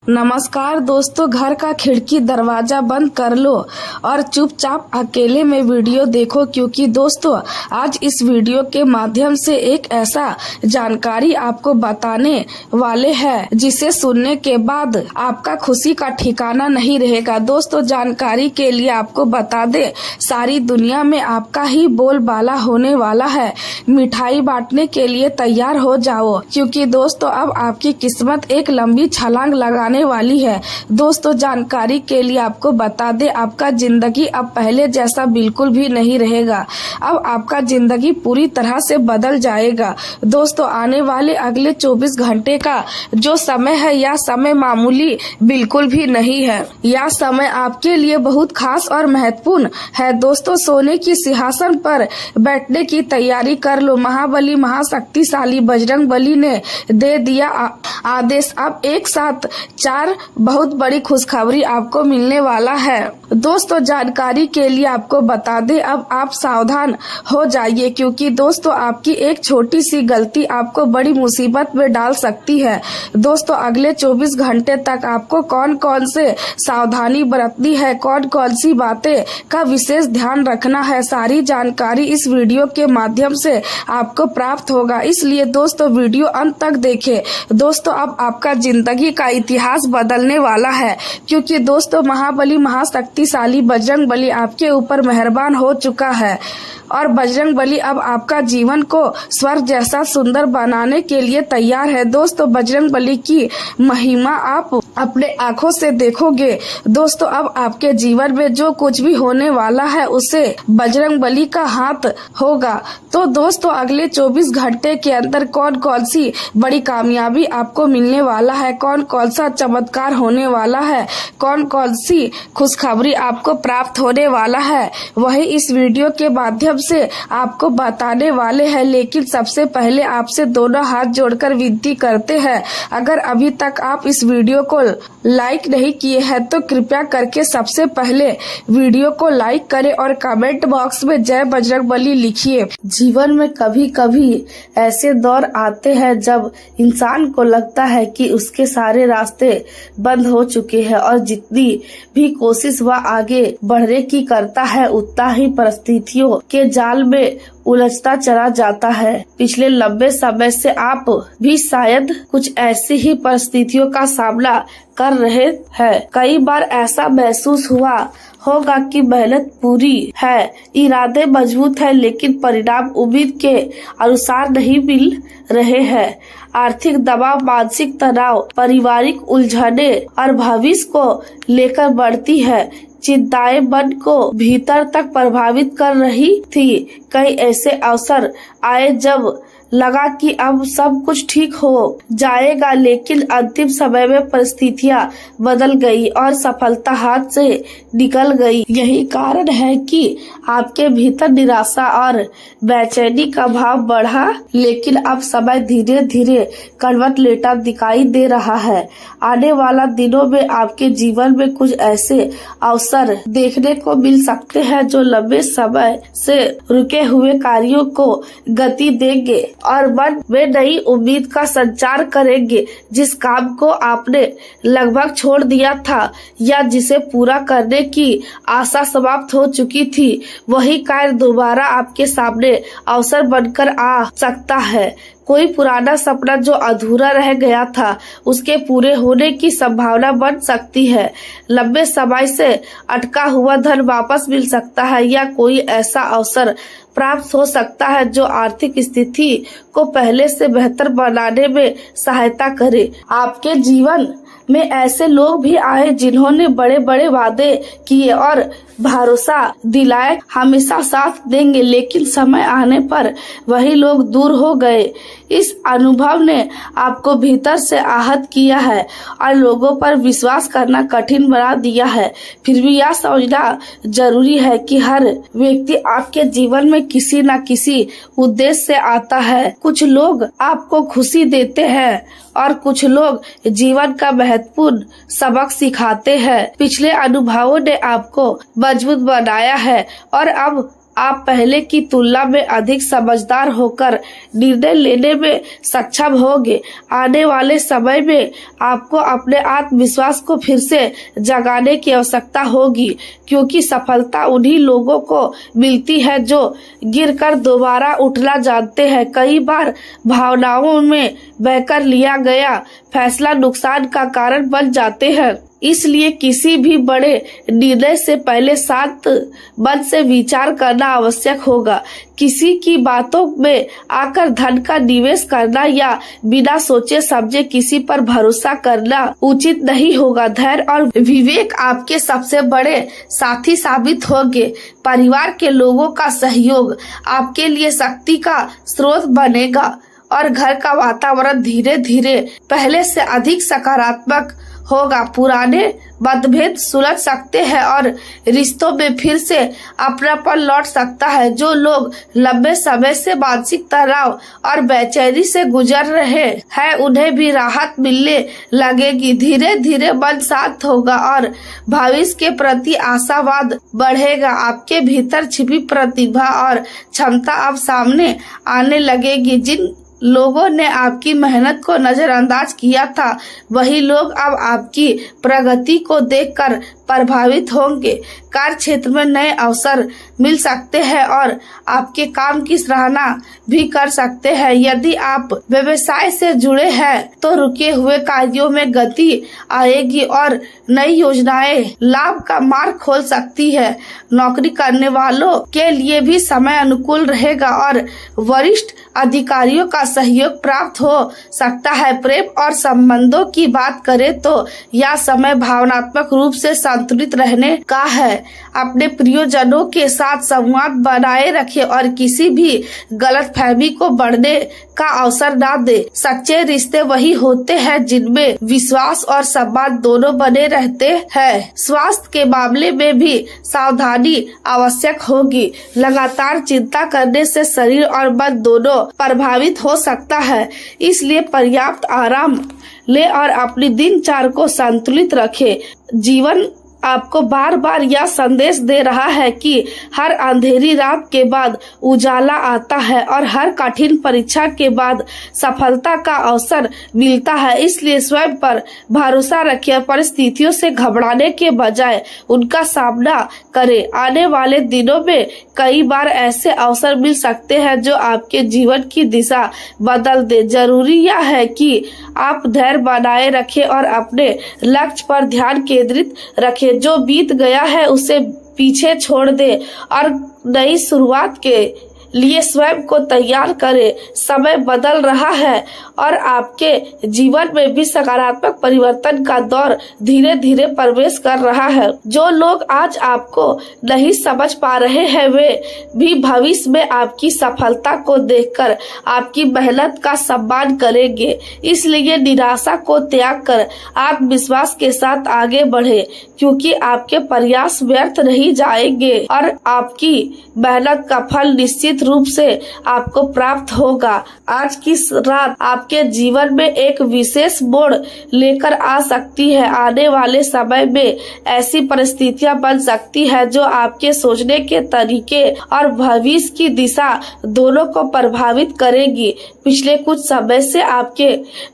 नमस्कार दोस्तों, घर का खिड़की दरवाजा बंद कर लो और चुपचाप अकेले में वीडियो देखो, क्योंकि दोस्तों आज इस वीडियो के माध्यम से एक ऐसा जानकारी आपको बताने वाले हैं जिसे सुनने के बाद आपका खुशी का ठिकाना नहीं रहेगा। दोस्तों जानकारी के लिए आपको बता दे, सारी दुनिया में आपका ही बोलबाला होने वाला है। मिठाई बांटने के लिए तैयार हो जाओ, क्योंकि दोस्तों अब आपकी किस्मत एक लंबी छलांग लगाने वाली है। दोस्तों जानकारी के लिए आपको बता दे, आपका जिंदगी अब पहले जैसा बिल्कुल भी नहीं रहेगा। अब आपका जिंदगी पूरी तरह से बदल जाएगा। दोस्तों आने वाले अगले 24 घंटे का जो समय है, यह समय मामूली बिल्कुल भी नहीं है। यह समय आपके लिए बहुत खास और महत्वपूर्ण है। दोस्तों सोने की सिंहासन पर बैठने की तैयारी कर लो। महाबली महाशक्तिशाली बजरंगबली ने दे दिया आदेश। अब एक साथ 4 बहुत बड़ी खुशखबरी आपको मिलने वाला है। दोस्तों जानकारी के लिए आपको बता दें, अब आप सावधान हो जाइए, क्योंकि दोस्तों आपकी एक छोटी सी गलती आपको बड़ी मुसीबत में डाल सकती है। दोस्तों अगले 24 घंटे तक आपको कौन कौन से सावधानी बरतनी है, कौन कौन सी बातें का विशेष ध्यान रखना है, सारी जानकारी इस वीडियो के माध्यम से आपको प्राप्त होगा। इसलिए दोस्तों वीडियो अंत तक देखें। दोस्तों अब आपका जिंदगी का इतिहास बदलने वाला है, क्योंकि दोस्तों महाबली महाशक्तिशाली बजरंगबली आपके ऊपर मेहरबान हो चुका है और बजरंगबली अब आपका जीवन को स्वर्ग जैसा सुंदर बनाने के लिए तैयार है। दोस्तों बजरंगबली की महिमा आप अपने आंखों से देखोगे। दोस्तों अब आपके जीवन में जो कुछ भी होने वाला है उसे बजरंगबली का हाथ होगा। तो दोस्तों अगले 24 घंटे के अंदर कौन कौन सी बड़ी कामयाबी आपको मिलने वाला है, कौन कौन सा चमत्कार होने वाला है, कौन कौन सी खुशखबरी आपको प्राप्त होने वाला है, वही इस वीडियो के माध्यम से आपको बताने वाले हैं। लेकिन सबसे पहले आपसे दोनों हाथ जोड़कर विनती करते हैं, अगर अभी तक आप इस वीडियो को लाइक नहीं किए हैं तो कृपया करके सबसे पहले वीडियो को लाइक करें और कमेंट बॉक्स में जय बजरंगबली लिखिए। जीवन में कभी कभी ऐसे दौर आते हैं जब इंसान को लगता है कि उसके सारे रास्ते बंद हो चुके हैं और जितनी भी कोशिश वह आगे बढ़ने की करता है उतना ही परिस्थितियों के जाल में उलझता चला जाता है। पिछले लंबे समय से आप भी शायद कुछ ऐसी ही परिस्थितियों का सामना कर रहे हैं। कई बार ऐसा महसूस हुआ होगा कि मेहनत पूरी है, इरादे मजबूत है, लेकिन परिणाम उम्मीद के अनुसार नहीं मिल रहे हैं। आर्थिक दबाव, मानसिक तनाव, पारिवारिक उलझने और भविष्य को लेकर बढ़ती है चिंताएं मन को भीतर तक प्रभावित कर रही थी। कई ऐसे अवसर आए जब लगा कि अब सब कुछ ठीक हो जाएगा, लेकिन अंतिम समय में परिस्थितियां बदल गई और सफलता हाथ से निकल गई। यही कारण है कि आपके भीतर निराशा और बेचैनी का भाव बढ़ा, लेकिन अब समय धीरे धीरे करवट लेता दिखाई दे रहा है। आने वाला दिनों में आपके जीवन में कुछ ऐसे अवसर देखने को मिल सकते हैं जो लंबे समय से रुके हुए कार्यों को गति देंगे और मन में नई उम्मीद का संचार करेंगे। जिस काम को आपने लगभग छोड़ दिया था या जिसे पूरा करने की आशा समाप्त हो चुकी थी, वही कार्य दोबारा आपके सामने अवसर बनकर आ सकता है। कोई पुराना सपना जो अधूरा रह गया था, उसके पूरे होने की संभावना बन सकती है। लंबे समय से अटका हुआ धन वापस मिल सकता है या कोई ऐसा अवसर प्राप्त हो सकता है जो आर्थिक स्थिति को पहले से बेहतर बनाने में सहायता करे। आपके जीवन में ऐसे लोग भी आए जिन्होंने बड़े बड़े वादे किए और भरोसा दिलाए हमेशा साथ देंगे, लेकिन समय आने पर वही लोग दूर हो गए। इस अनुभव ने आपको भीतर से आहत किया है और लोगों पर विश्वास करना कठिन बना दिया है। फिर भी यह समझना जरूरी है कि हर व्यक्ति आपके जीवन में किसी न किसी उद्देश्य से आता है। कुछ लोग आपको खुशी देते हैं और कुछ लोग जीवन का महत्वपूर्ण सबक सिखाते हैं। पिछले अनुभवों ने आपको मजबूत बनाया है और अब आप पहले की तुलना में अधिक समझदार होकर निर्णय लेने में सक्षम होंगे। आने वाले समय में आपको अपने आत्मविश्वास को फिर से जगाने की आवश्यकता होगी, क्योंकि सफलता उन्हीं लोगों को मिलती है जो गिरकर दोबारा उठना जानते हैं। कई बार भावनाओं में बहकर लिया गया फैसला नुकसान का कारण बन जाते हैं। इसलिए किसी भी बड़े निर्णय से पहले शांत मन से विचार करना आवश्यक होगा। किसी की बातों में आकर धन का निवेश करना या बिना सोचे समझे किसी पर भरोसा करना उचित नहीं होगा। धैर्य और विवेक आपके सबसे बड़े साथी साबित होंगे। परिवार के लोगों का सहयोग आपके लिए शक्ति का स्रोत बनेगा और घर का वातावरण धीरे धीरे पहले से अधिक सकारात्मक होगा। पुराने मतभेद सुलझ सकते हैं और रिश्तों में फिर से अपनापन लौट सकता है। जो लोग लंबे समय से मानसिक तनाव और बेचैनी से गुजर रहे हैं उन्हें भी राहत मिलने लगेगी। धीरे धीरे मन शांत होगा और भविष्य के प्रति आशावाद बढ़ेगा। आपके भीतर छिपी प्रतिभा और क्षमता अब सामने आने लगेगी। जिन लोगों ने आपकी मेहनत को नजरअंदाज किया था वही लोग अब आपकी प्रगति को देखकर प्रभावित होंगे। कार्य क्षेत्र में नए अवसर मिल सकते हैं और आपके काम की सराहना भी कर सकते हैं। यदि आप व्यवसाय से जुड़े हैं तो रुके हुए कार्यों में गति आएगी और नई योजनाएं लाभ का मार्ग खोल सकती है। नौकरी करने वालों के लिए भी समय अनुकूल रहेगा और वरिष्ठ अधिकारियों का सहयोग प्राप्त हो सकता है। प्रेम और संबंधों की बात करें तो यह समय भावनात्मक रूप से संतुलित रहने का है। अपने प्रियजनों के साथ संवाद बनाए रखें और किसी भी गलतफहमी को बढ़ने का अवसर न दे। सच्चे रिश्ते वही होते हैं जिनमें विश्वास और सम्मान दोनों बने रहते हैं। स्वास्थ्य के मामले में भी सावधानी आवश्यक होगी। लगातार चिंता करने से शरीर और मन दोनों प्रभावित हो सकता है, इसलिए पर्याप्त आराम ले और अपनी दिनचर्या को संतुलित रखें। जीवन आपको बार बार यह संदेश दे रहा है कि हर अंधेरी रात के बाद उजाला आता है और हर कठिन परीक्षा के बाद सफलता का अवसर मिलता है। इसलिए स्वयं पर भरोसा रखिए। परिस्थितियों से घबराने के बजाय उनका सामना करें। आने वाले दिनों में कई बार ऐसे अवसर मिल सकते हैं जो आपके जीवन की दिशा बदल दे। जरूरी यह है कि आप धैर्य बनाए रखें और अपने लक्ष्य पर ध्यान केंद्रित रखें। जो बीत गया है उसे पीछे छोड़ दे और नई शुरुआत के लिए स्वयं को तैयार करें। समय बदल रहा है और आपके जीवन में भी सकारात्मक परिवर्तन का दौर धीरे धीरे प्रवेश कर रहा है। जो लोग आज आपको नहीं समझ पा रहे हैं वे भी भविष्य में आपकी सफलता को देखकर आपकी मेहनत का सम्मान करेंगे। इसलिए निराशा को त्याग कर आत्मविश्वास के साथ आगे बढ़े, क्योंकि आपके प्रयास व्यर्थ नहीं जाएंगे और आपकी मेहनत का फल निश्चित रूप से आपको प्राप्त होगा। आज की रात आपके जीवन में एक विशेष मोड़ लेकर आ सकती है। आने वाले समय में ऐसी परिस्थितियां बन सकती है जो आपके सोचने के तरीके और भविष्य की दिशा दोनों को प्रभावित करेगी। पिछले कुछ समय से आपके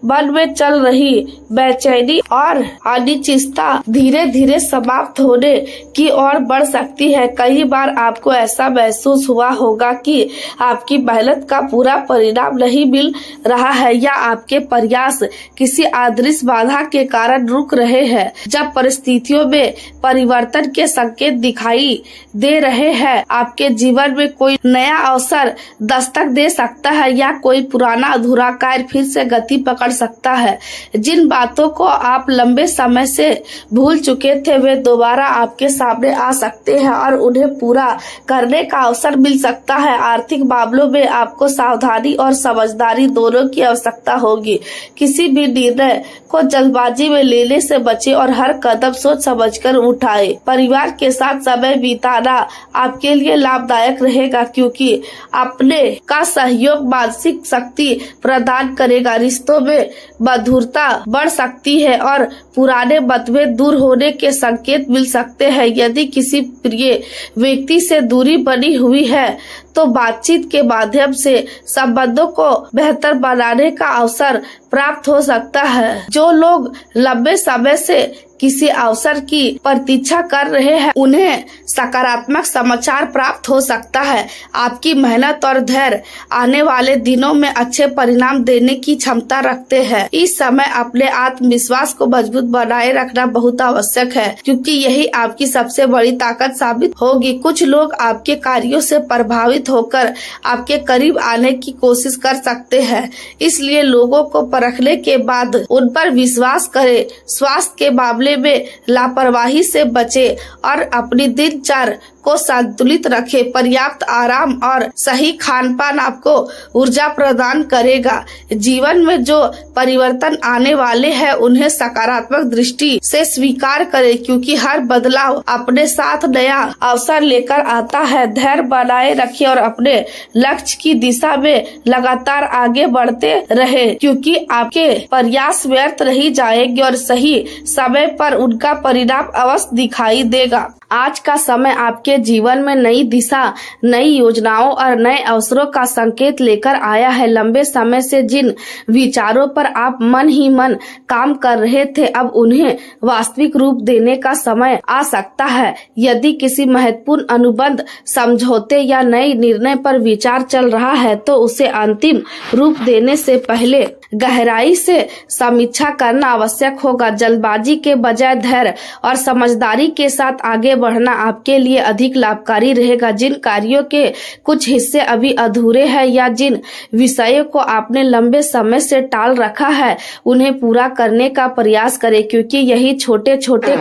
मन में चल रही बेचैनी और अनिश्चितता धीरे धीरे समाप्त होने की ओर बढ़ सकती है। कई बार आपको ऐसा महसूस हुआ होगा कि आपकी मेहनत का पूरा परिणाम नहीं मिल रहा है या आपके प्रयास किसी अदृश्य बाधा के कारण रुक रहे हैं। जब परिस्थितियों में परिवर्तन के संकेत दिखाई दे रहे हैं, आपके जीवन में कोई नया अवसर दस्तक दे सकता है या कोई पुराना अधूरा कार्य फिर से गति पकड़ सकता है। जिन बातों को आप लंबे समय से भूल चुके थे वे दोबारा आपके सामने आ सकते हैं और उन्हें पूरा करने का अवसर मिल सकता है। आर्थिक मामलों में आपको सावधानी और समझदारी दोनों की आवश्यकता होगी। किसी भी निर्णय को जल्दबाजी में लेने से बचे और हर कदम सोच समझकर उठाए। परिवार के साथ समय बिताना आपके लिए लाभदायक रहेगा क्योंकि अपने का सहयोग मानसिक शक्ति प्रदान करेगा। रिश्तों में मधुरता बढ़ सकती है और पुराने मतभेद दूर होने के संकेत मिल सकते हैं। यदि किसी प्रिय व्यक्ति से दूरी बनी हुई है तो बातचीत के माध्यम से संबंधों को बेहतर बनाने का अवसर प्राप्त हो सकता है। जो लोग लंबे समय से किसी अवसर की प्रतीक्षा कर रहे हैं उन्हें सकारात्मक समाचार प्राप्त हो सकता है। आपकी मेहनत और धैर्य आने वाले दिनों में अच्छे परिणाम देने की क्षमता रखते हैं। इस समय अपने आत्मविश्वास को मजबूत बनाए रखना बहुत आवश्यक है क्योंकि यही आपकी सबसे बड़ी ताकत साबित होगी। कुछ लोग आपके कार्यों से प्रभावित होकर आपके करीब आने की कोशिश कर सकते हैं, इसलिए लोगों को परखने के बाद उन पर विश्वास करें। स्वास्थ्य के मामले में लापरवाही से बचे और अपनी दिनचर्या को संतुलित रखें। पर्याप्त आराम और सही खान-पान आपको ऊर्जा प्रदान करेगा। जीवन में जो परिवर्तन आने वाले हैं उन्हें सकारात्मक दृष्टि से स्वीकार करें क्योंकि हर बदलाव अपने साथ नया अवसर लेकर आता है। धैर्य बनाए रखें और अपने लक्ष्य की दिशा में लगातार आगे बढ़ते रहे क्योंकि आपके प्रयास व्यर्थ नहीं जाएंगे और सही समय पर उनका परिणाम अवश्य दिखाई देगा। आज का समय आपके जीवन में नई दिशा, नई योजनाओं और नए अवसरों का संकेत लेकर आया है। लंबे समय से जिन विचारों पर आप मन ही मन काम कर रहे थे अब उन्हें वास्तविक रूप देने का समय आ सकता है। यदि किसी महत्वपूर्ण अनुबंध, समझौते या नए निर्णय पर विचार चल रहा है तो उसे अंतिम रूप देने से पहले गहराई से समीक्षा करना आवश्यक होगा। जल्दबाजी के बजाय धैर्य और समझदारी के साथ आगे बढ़ना आपके लिए अधिक लाभकारी रहेगा। जिन कार्यों के कुछ हिस्से अभी अधूरे हैं या जिन विषयों को आपने लंबे समय से टाल रखा है उन्हें पूरा करने का प्रयास करें क्योंकि यही छोटे छोटे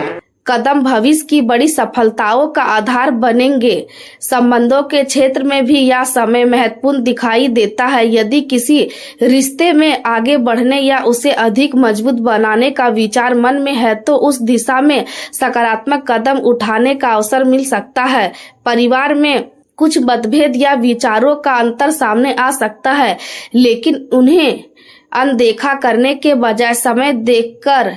कदम भविष्य की बड़ी सफलताओं का आधार बनेंगे। संबंधों के क्षेत्र में भी यह समय महत्वपूर्ण दिखाई देता है। यदि किसी रिश्ते में आगे बढ़ने या उसे अधिक मजबूत बनाने का विचार मन में है तो उस दिशा में सकारात्मक कदम उठाने का अवसर मिल सकता है। परिवार में कुछ मतभेद या विचारों का अंतर सामने आ सकता है, लेकिन उन्हें अनदेखा करने के बजाय समय देखकर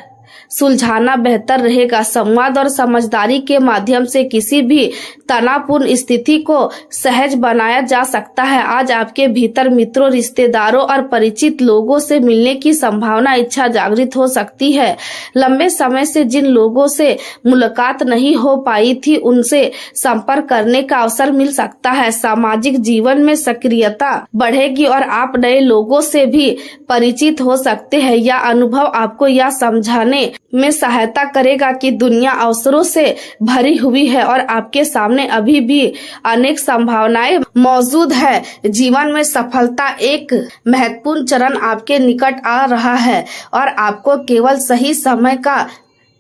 सुलझाना बेहतर रहेगा। संवाद और समझदारी के माध्यम से किसी भी तनावपूर्ण स्थिति को सहज बनाया जा सकता है। आज आपके भीतर मित्रों, रिश्तेदारों और परिचित लोगों से मिलने की संभावना, इच्छा जागृत हो सकती है। लंबे समय से जिन लोगों से मुलाकात नहीं हो पाई थी उनसे संपर्क करने का अवसर मिल सकता है। सामाजिक जीवन में सक्रियता बढ़ेगी और आप नए लोगों से भी परिचित हो सकते हैं। यह अनुभव आपको यह समझाने में सहायता करेगा कि दुनिया अवसरों से भरी हुई है और आपके सामने अभी भी अनेक संभावनाएं मौजूद है। जीवन में सफलता एक महत्वपूर्ण चरण आपके निकट आ रहा है और आपको केवल सही समय का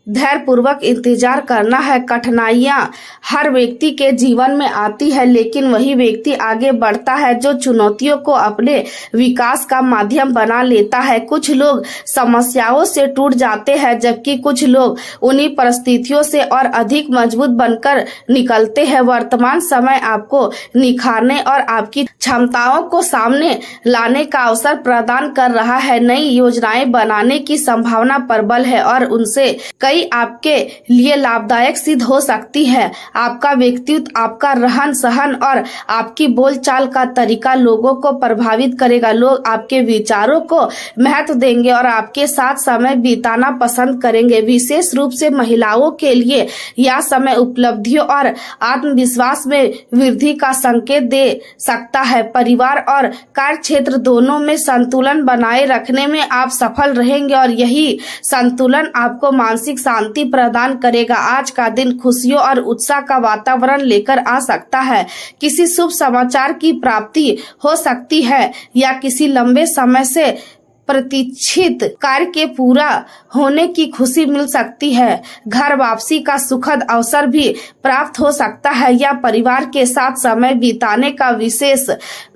धैर्य पूर्वक इंतजार करना है। कठिनाइयां हर व्यक्ति के जीवन में आती है, लेकिन वही व्यक्ति आगे बढ़ता है जो चुनौतियों को अपने विकास का माध्यम बना लेता है। कुछ लोग समस्याओं से टूट जाते हैं जबकि कुछ लोग उन्हीं परिस्थितियों से और अधिक मजबूत बनकर निकलते हैं। वर्तमान समय आपको निखारने और आपकी क्षमताओं को सामने लाने का अवसर प्रदान कर रहा है। नई योजनाएं बनाने की संभावना प्रबल है और उनसे कई आपके लिए लाभदायक सिद्ध हो सकती है। आपका व्यक्तित्व, आपका रहन सहन और आपकी बोलचाल का तरीका लोगों को प्रभावित करेगा। लोग आपके विचारों को महत्व देंगे और आपके साथ समय बिताना पसंद करेंगे। विशेष रूप से महिलाओं के लिए यह समय उपलब्धियों और आत्मविश्वास में वृद्धि का संकेत दे सकता है। परिवार और कार्य क्षेत्र दोनों में संतुलन बनाए रखने में आप सफल रहेंगे और यही संतुलन आपको मानसिक शांति प्रदान करेगा। आज का दिन खुशियों और उत्साह का वातावरण लेकर आ सकता है। किसी शुभ समाचार की प्राप्ति हो सकती है या किसी लंबे समय से प्रतीक्षित कार्य के पूरा होने की खुशी मिल सकती है। घर वापसी का सुखद अवसर भी प्राप्त हो सकता है या परिवार के साथ समय बिताने का विशेष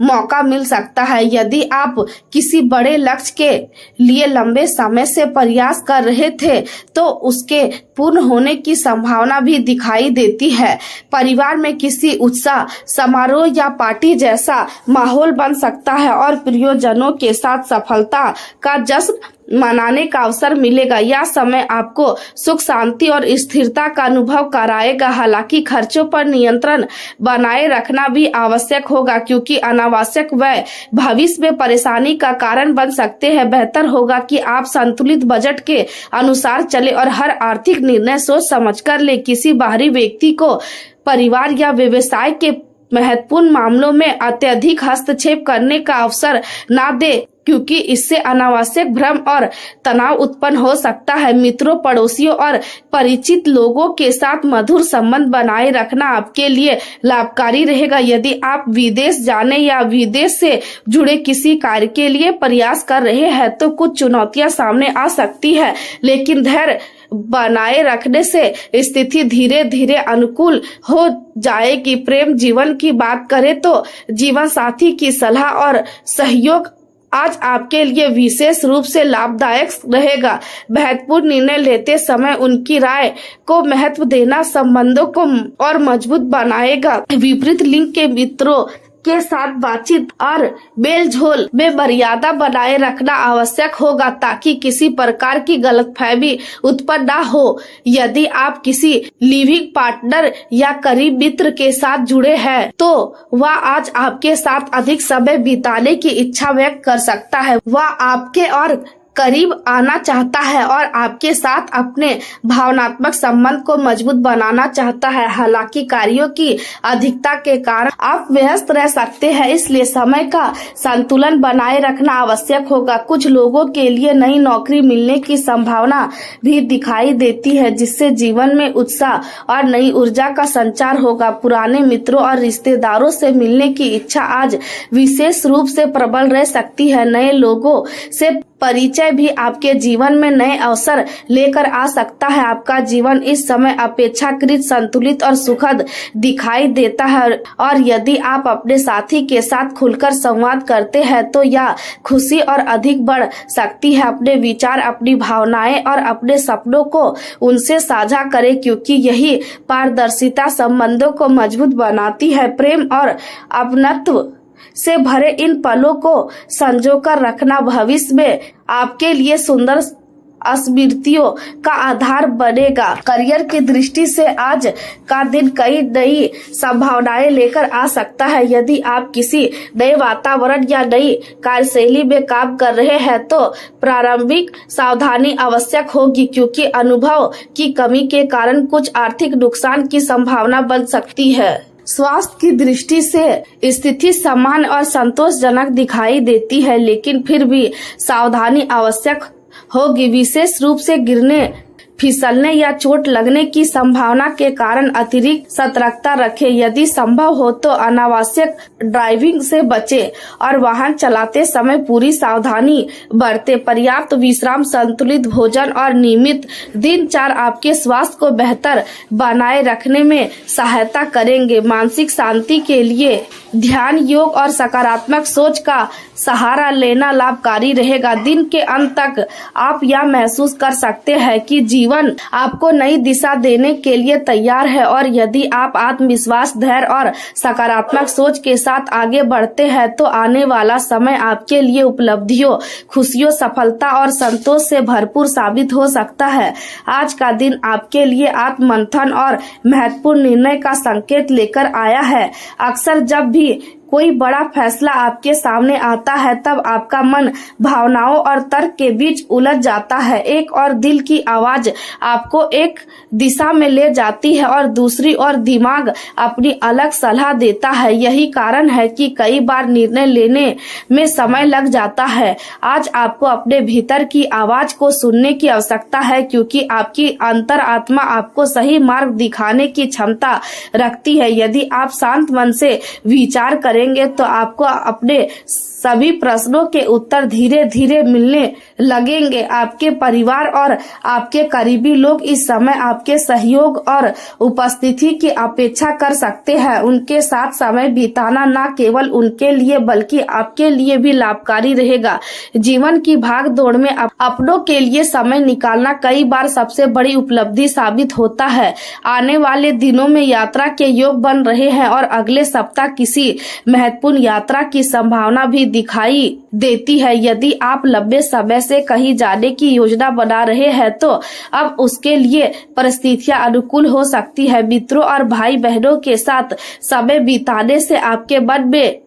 मौका मिल सकता है। यदि आप किसी बड़े लक्ष्य के लिए लंबे समय से प्रयास कर रहे थे तो उसके पूर्ण होने की संभावना भी दिखाई देती है। परिवार में किसी उत्साह समारोह या पार्टी जैसा माहौल बन सकता है और प्रियजनों के साथ सफलता का जश्न मनाने का अवसर मिलेगा। यह समय आपको सुख शांति और स्थिरता का अनुभव कराएगा। हालांकि खर्चों पर नियंत्रण बनाए रखना भी आवश्यक होगा क्योंकि अनावश्यक व्यय भविष्य में परेशानी का कारण बन सकते हैं। बेहतर होगा कि आप संतुलित बजट के अनुसार चले और हर आर्थिक निर्णय सोच समझकर ले। किसी बाहरी व्यक्ति को परिवार या व्यवसाय के महत्वपूर्ण मामलों में अत्यधिक हस्तक्षेप करने का अवसर ना दे क्योंकि इससे अनावश्यक भ्रम और तनाव उत्पन्न हो सकता है। मित्रों, पड़ोसियों और परिचित लोगों के साथ मधुर संबंध बनाए रखना आपके लिए लाभकारी रहेगा। यदि आप विदेश जाने या विदेश से जुड़े किसी कार्य के लिए प्रयास कर रहे हैं तो कुछ चुनौतियां सामने आ सकती है, लेकिन धैर्य बनाए रखने से स्थिति धीरे धीरे अनुकूल हो जाएगी। प्रेम जीवन की बात करें तो जीवन साथी की सलाह और सहयोग आज आपके लिए विशेष रूप से लाभदायक रहेगा। महत्वपूर्ण निर्णय लेते समय उनकी राय को महत्व देना संबंधों को और मजबूत बनाएगा। विपरीत लिंग के मित्रों के साथ बातचीत और मेलजोल में मर्यादा बनाए रखना आवश्यक होगा ताकि किसी प्रकार की गलतफहमी उत्पन्न न हो। यदि आप किसी लिविंग पार्टनर या करीब मित्र के साथ जुड़े हैं तो वह आज आपके साथ अधिक समय बिताने की इच्छा व्यक्त कर सकता है। वह आपके और करीब आना चाहता है और आपके साथ अपने भावनात्मक संबंध को मजबूत बनाना चाहता है। हालांकि कार्यों की अधिकता के कारण आप व्यस्त रह सकते हैं, इसलिए समय का संतुलन बनाए रखना आवश्यक होगा। कुछ लोगों के लिए नई नौकरी मिलने की संभावना भी दिखाई देती है जिससे जीवन में उत्साह और नई ऊर्जा का संचार होगा। पुराने मित्रों और रिश्तेदारों से मिलने की इच्छा आज विशेष रूप से प्रबल रह सकती है। नए लोगों से परिचय भी आपके जीवन में नए अवसर लेकर आ सकता है। आपका जीवन इस समय अपेक्षाकृत संतुलित और सुखद दिखाई देता है और यदि आप अपने साथी के साथ खुलकर संवाद करते हैं तो यह खुशी और अधिक बढ़ सकती है। अपने विचार, अपनी भावनाएं और अपने सपनों को उनसे साझा करें क्योंकि यही पारदर्शिता संबंधों को मजबूत बनाती है। प्रेम और अपनत्व से भरे इन पलों को संजोकर रखना भविष्य में आपके लिए सुंदर स्मृतियों का आधार बनेगा। करियर की दृष्टि से आज का दिन कई नई संभावनाएं लेकर आ सकता है। यदि आप किसी नए वातावरण या नई कार्यशैली में काम कर रहे हैं तो प्रारंभिक सावधानी आवश्यक होगी क्योंकि अनुभव की कमी के कारण कुछ आर्थिक नुकसान की संभावना बन सकती है। स्वास्थ्य की दृष्टि से स्थिति सामान्य और संतोषजनक दिखाई देती है, लेकिन फिर भी सावधानी आवश्यक होगी। विशेष रूप से गिरने, फिसलने या चोट लगने की संभावना के कारण अतिरिक्त सतर्कता रखें। यदि संभव हो तो अनावश्यक ड्राइविंग से बचें और वाहन चलाते समय पूरी सावधानी बरतें। पर्याप्त विश्राम, संतुलित भोजन और नियमित दिनचर्या आपके स्वास्थ्य को बेहतर बनाए रखने में सहायता करेंगे। मानसिक शांति के लिए ध्यान, योग और सकारात्मक सोच का सहारा लेना लाभकारी रहेगा। दिन के अंत तक आप यह महसूस कर सकते हैं कि जीवन आपको नई दिशा देने के लिए तैयार है और यदि आप आत्मविश्वास, धैर्य और सकारात्मक सोच के साथ आगे बढ़ते हैं तो आने वाला समय आपके लिए उपलब्धियों, खुशियों, सफलता और संतोष से भरपूर साबित हो सकता है। आज का दिन आपके लिए आत्ममंथन और महत्वपूर्ण निर्णय का संकेत लेकर आया है। अक्सर जब भी कोई बड़ा फैसला आपके सामने आता है तब आपका मन भावनाओं और तर्क के बीच उलझ जाता है। एक और दिल की आवाज आपको एक दिशा में ले जाती है और दूसरी ओर दिमाग अपनी अलग सलाह देता है। यही कारण है कि कई बार निर्णय लेने में समय लग जाता है। आज आपको अपने भीतर की आवाज को सुनने की आवश्यकता है क्योंकि आपकी अंतरात्मा आपको सही मार्ग दिखाने की क्षमता रखती है। यदि आप शांत मन से विचार करें करेंगे तो आपको अपने सभी प्रश्नों के उत्तर धीरे धीरे मिलने लगेंगे। आपके परिवार और आपके करीबी लोग इस समय आपके सहयोग और उपस्थिति की अपेक्षा कर सकते हैं। उनके साथ समय बिताना न केवल उनके लिए बल्कि आपके लिए भी लाभकारी रहेगा। जीवन की भाग दौड़ में अपनों के लिए समय निकालना कई बार सबसे बड़ी उपलब्धि साबित होता है। आने वाले दिनों में यात्रा के योग बन रहे हैं और अगले सप्ताह किसी महत्वपूर्ण यात्रा की संभावना भी दिखाई देती है। यदि आप लंबे समय से कहीं जाने की योजना बना रहे हैं तो अब उसके लिए परिस्थितियां अनुकूल हो सकती है। मित्रों और भाई बहनों के साथ समय बिताने से आपके मन में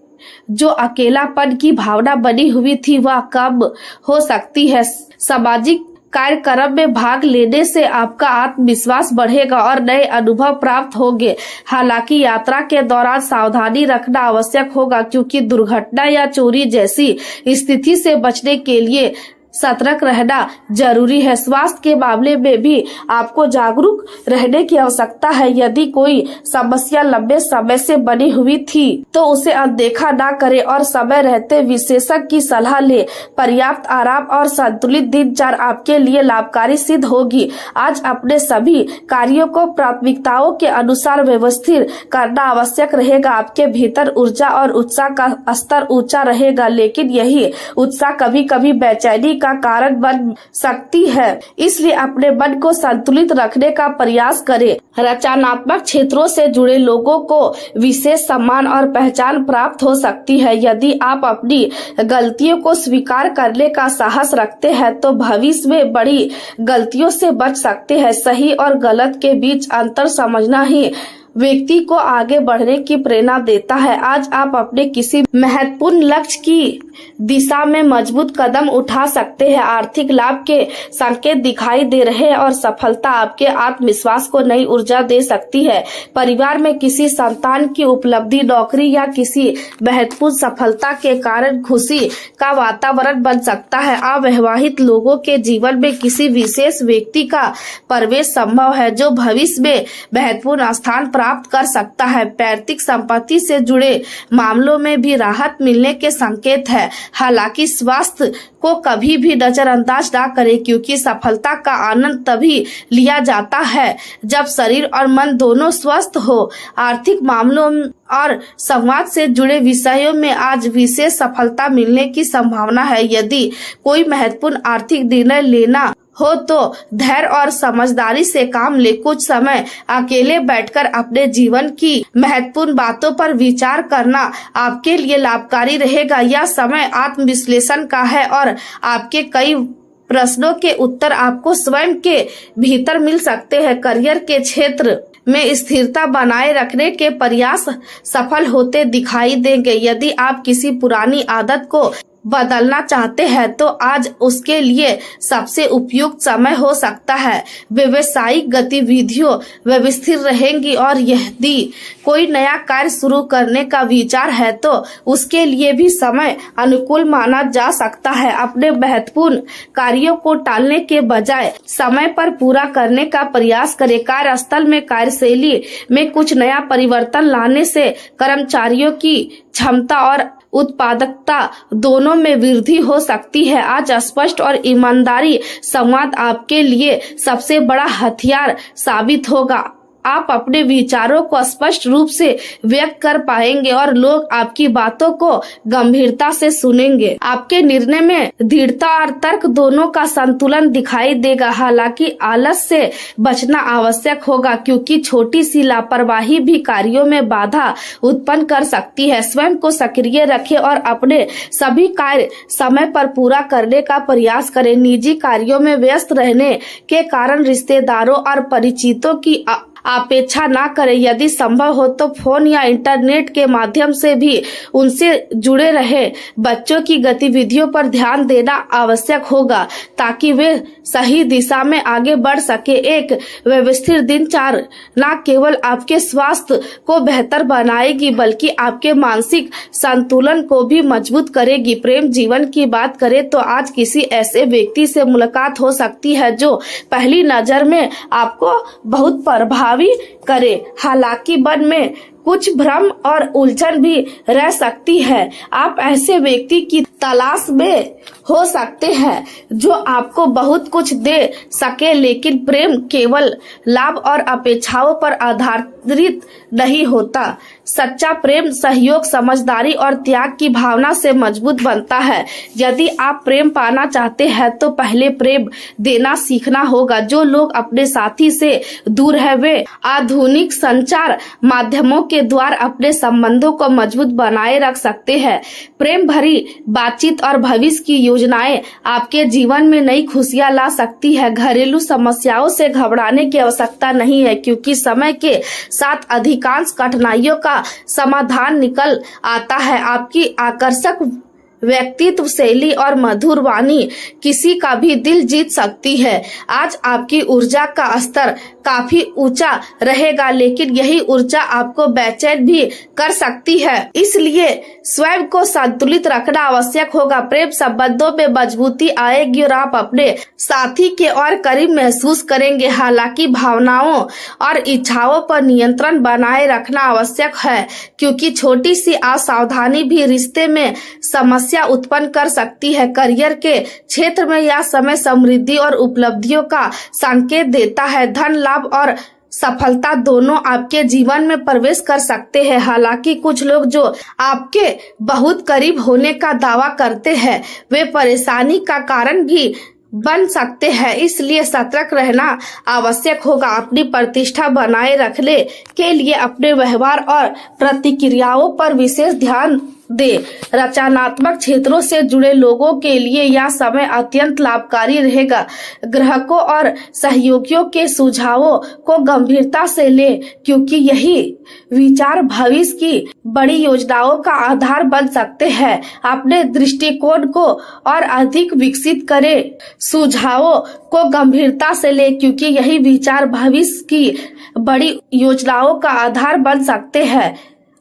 जो अकेलापन की भावना बनी हुई थी वह कम हो सकती है। सामाजिक कार्यक्रम में भाग लेने से आपका आत्मविश्वास बढ़ेगा और नए अनुभव प्राप्त होंगे। हालांकि यात्रा के दौरान सावधानी रखना आवश्यक होगा क्योंकि दुर्घटना या चोरी जैसी स्थिति से बचने के लिए सतर्क रहना जरूरी है। स्वास्थ्य के मामले में भी आपको जागरूक रहने की आवश्यकता है। यदि कोई समस्या लंबे समय से बनी हुई थी तो उसे अनदेखा ना करें और समय रहते विशेषज्ञ की सलाह ले। पर्याप्त आराम और संतुलित दिनचर्या आपके लिए लाभकारी सिद्ध होगी। आज अपने सभी कार्यों को प्राथमिकताओं के अनुसार व्यवस्थित करना आवश्यक रहेगा। आपके भीतर ऊर्जा और उत्साह का स्तर ऊंचा रहेगा, लेकिन यही उत्साह कभी कभी बेचैनी का कारण बन सकती है। इसलिए अपने मन को संतुलित रखने का प्रयास करें। रचनात्मक क्षेत्रों से जुड़े लोगों को विशेष सम्मान और पहचान प्राप्त हो सकती है। यदि आप अपनी गलतियों को स्वीकार करने का साहस रखते हैं तो भविष्य में बड़ी गलतियों से बच सकते हैं। सही और गलत के बीच अंतर समझना ही व्यक्ति को आगे बढ़ने की प्रेरणा देता है। आज आप अपने किसी महत्वपूर्ण लक्ष्य की दिशा में मजबूत कदम उठा सकते हैं। आर्थिक लाभ के संकेत दिखाई दे रहे हैं और सफलता आपके आत्मविश्वास को नई ऊर्जा दे सकती है। परिवार में किसी संतान की उपलब्धि, नौकरी या किसी महत्वपूर्ण सफलता के कारण खुशी का वातावरण बन सकता है। अविवाहित लोगों के जीवन में किसी विशेष व्यक्ति का प्रवेश संभव है जो भविष्य में महत्वपूर्ण स्थान प्राप्त कर सकता है। पैतृक संपत्ति से जुड़े मामलों में भी राहत मिलने के संकेत है। हालांकि स्वास्थ्य को कभी भी नजरअंदाज ना करें क्योंकि सफलता का आनंद तभी लिया जाता है जब शरीर और मन दोनों स्वस्थ हो। आर्थिक मामलों और संवाद से जुड़े विषयों में आज विशेष सफलता मिलने की संभावना है। यदि कोई महत्वपूर्ण आर्थिक निर्णय लेना हो तो धैर्य और समझदारी से काम ले। कुछ समय अकेले बैठकर अपने जीवन की महत्वपूर्ण बातों पर विचार करना आपके लिए लाभकारी रहेगा। यह समय आत्मविश्लेषण का है और आपके कई प्रश्नों के उत्तर आपको स्वयं के भीतर मिल सकते हैं। करियर के क्षेत्र में स्थिरता बनाए रखने के प्रयास सफल होते दिखाई देंगे। यदि आप किसी पुरानी आदत को बदलना चाहते हैं तो आज उसके लिए सबसे उपयुक्त समय हो सकता है। व्यवसायिक गतिविधियों व्यवस्थित रहेंगी और यदि कोई नया कार्य शुरू करने का विचार है तो उसके लिए भी समय अनुकूल माना जा सकता है। अपने महत्वपूर्ण कार्यों को टालने के बजाय समय पर पूरा करने का प्रयास करें। कार्यस्थल में कार्यशैली में कुछ नया परिवर्तन लाने से कर्मचारियों की क्षमता और उत्पादकता दोनों में वृद्धि हो सकती है। आज स्पष्ट और ईमानदारी संवाद आपके लिए सबसे बड़ा हथियार साबित होगा। आप अपने विचारों को स्पष्ट रूप से व्यक्त कर पाएंगे और लोग आपकी बातों को गंभीरता से सुनेंगे। आपके निर्णय में दृढ़ता और तर्क दोनों का संतुलन दिखाई देगा। हालांकि आलस से बचना आवश्यक होगा क्योंकि छोटी सी लापरवाही भी कार्यों में बाधा उत्पन्न कर सकती है। स्वयं को सक्रिय रखें और अपने सभी कार्य समय पर पूरा करने का प्रयास करें। निजी कार्यों में व्यस्त रहने के कारण रिश्तेदारों और परिचितों की अपेक्षा ना करें। यदि संभव हो तो फोन या इंटरनेट के माध्यम से भी उनसे जुड़े रहे। बच्चों की गतिविधियों पर ध्यान देना आवश्यक होगा ताकि वे सही दिशा में आगे बढ़ सके। एक व्यवस्थित दिनचर्या न केवल आपके स्वास्थ्य को बेहतर बनाएगी बल्कि आपके मानसिक संतुलन को भी मजबूत करेगी। प्रेम जीवन की बात करें तो आज किसी ऐसे व्यक्ति से मुलाकात हो सकती है जो पहली नजर में आपको बहुत प्रभावित करे। हालांकि मन में कुछ भ्रम और उलझन भी रह सकती है। आप ऐसे व्यक्ति की तलाश में हो सकते हैं जो आपको बहुत कुछ दे सके, लेकिन प्रेम केवल लाभ और अपेक्षाओं पर आधारित नहीं होता। सच्चा प्रेम सहयोग, समझदारी और त्याग की भावना से मजबूत बनता है। यदि आप प्रेम पाना चाहते हैं तो पहले प्रेम देना सीखना होगा। जो लोग अपने साथी से दूर है वे आधुनिक संचार माध्यमों के द्वारा अपने संबंधों को मजबूत बनाए रख सकते हैं। प्रेम भरी बातचीत और भविष्य की योजनाएं आपके जीवन में नई खुशियां ला सकती है। घरेलू समस्याओं से घबराने की आवश्यकता नहीं है, क्योंकि समय के साथ अधिकांश कठिनाइयों का समाधान निकल आता है। आपकी आकर्षक व्यक्तित्व, शैली और मधुर वाणी किसी का भी दिल जीत सकती है। आज आपकी ऊर्जा का स्तर काफी ऊंचा रहेगा, लेकिन यही ऊर्जा आपको बेचैन भी कर सकती है। इसलिए स्वयं को संतुलित रखना आवश्यक होगा। प्रेम संबंधों में मजबूती आएगी और आप अपने साथी के और करीब महसूस करेंगे। हालांकि भावनाओं और इच्छाओं पर नियंत्रण बनाए रखना आवश्यक है, क्योंकि छोटी सी असावधानी भी रिश्ते में समस्या उत्पन्न कर सकती है। करियर के क्षेत्र में यह समय समृद्धि और उपलब्धियों का संकेत देता है। धन लाभ और सफलता दोनों आपके जीवन में प्रवेश कर सकते हैं। हालांकि कुछ लोग जो आपके बहुत करीब होने का दावा करते हैं वे परेशानी का कारण भी बन सकते हैं, इसलिए सतर्क रहना आवश्यक होगा। अपनी प्रतिष्ठा बनाए रखने के लिए अपने व्यवहार और प्रतिक्रियाओं पर विशेष ध्यान दे। रचनात्मक क्षेत्रों से जुड़े लोगों के लिए यह समय अत्यंत लाभकारी रहेगा। ग्राहकों और सहयोगियों के सुझावों को गंभीरता से ले, क्योंकि यही विचार भविष्य की बड़ी योजनाओं का आधार बन सकते हैं। अपने दृष्टिकोण को और अधिक विकसित करें। सुझावों को गंभीरता से ले, क्योंकि यही विचार भविष्य की बड़ी योजनाओं का आधार बन सकते हैं।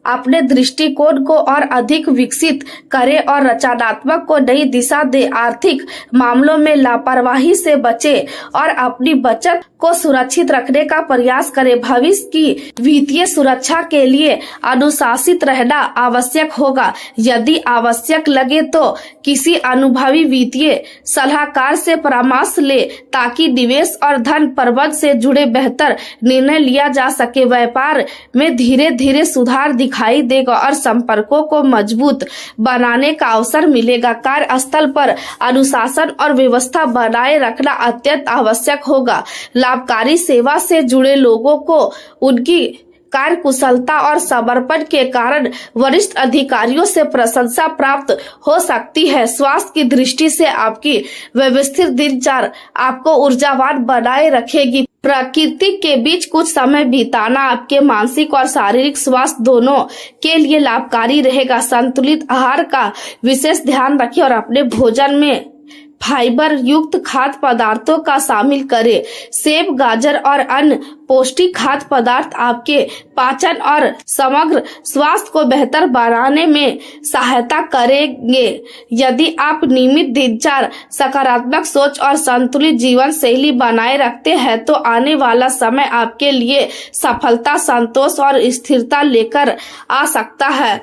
अपने दृष्टिकोण को और अधिक विकसित करें और रचनात्मक को नई दिशा दे। आर्थिक मामलों में लापरवाही से बचें और अपनी बचत को सुरक्षित रखने का प्रयास करें। भविष्य की वित्तीय सुरक्षा के लिए अनुशासित रहना आवश्यक होगा। यदि आवश्यक लगे तो किसी अनुभवी वित्तीय सलाहकार से परामर्श ले, ताकि निवेश और धन प्रबंधन से जुड़े बेहतर निर्णय लिया जा सके। व्यापार में धीरे धीरे सुधार दिखाई देगा और संपर्कों को मजबूत बनाने का अवसर मिलेगा। कार्यस्थल पर अनुशासन और व्यवस्था बनाए रखना अत्यंत आवश्यक होगा। लाभकारी सेवा से जुड़े लोगों को उनकी कार्यकुशलता और समर्पण के कारण वरिष्ठ अधिकारियों से प्रशंसा प्राप्त हो सकती है। स्वास्थ्य की दृष्टि से आपकी व्यवस्थित दिनचर्या आपको ऊर्जावान बनाए रखेगी। प्रकृति के बीच कुछ समय बिताना आपके मानसिक और शारीरिक स्वास्थ्य दोनों के लिए लाभकारी रहेगा। संतुलित आहार का विशेष ध्यान रखें और अपने भोजन में फाइबर युक्त खाद्य पदार्थों का शामिल करें। सेब, गाजर और अन्य पौष्टिक खाद्य पदार्थ आपके पाचन और समग्र स्वास्थ्य को बेहतर बनाने में सहायता करेंगे। यदि आप नियमित दिनचर्या, सकारात्मक सोच और संतुलित जीवन शैली बनाए रखते हैं तो आने वाला समय आपके लिए सफलता, संतोष और स्थिरता लेकर आ सकता है।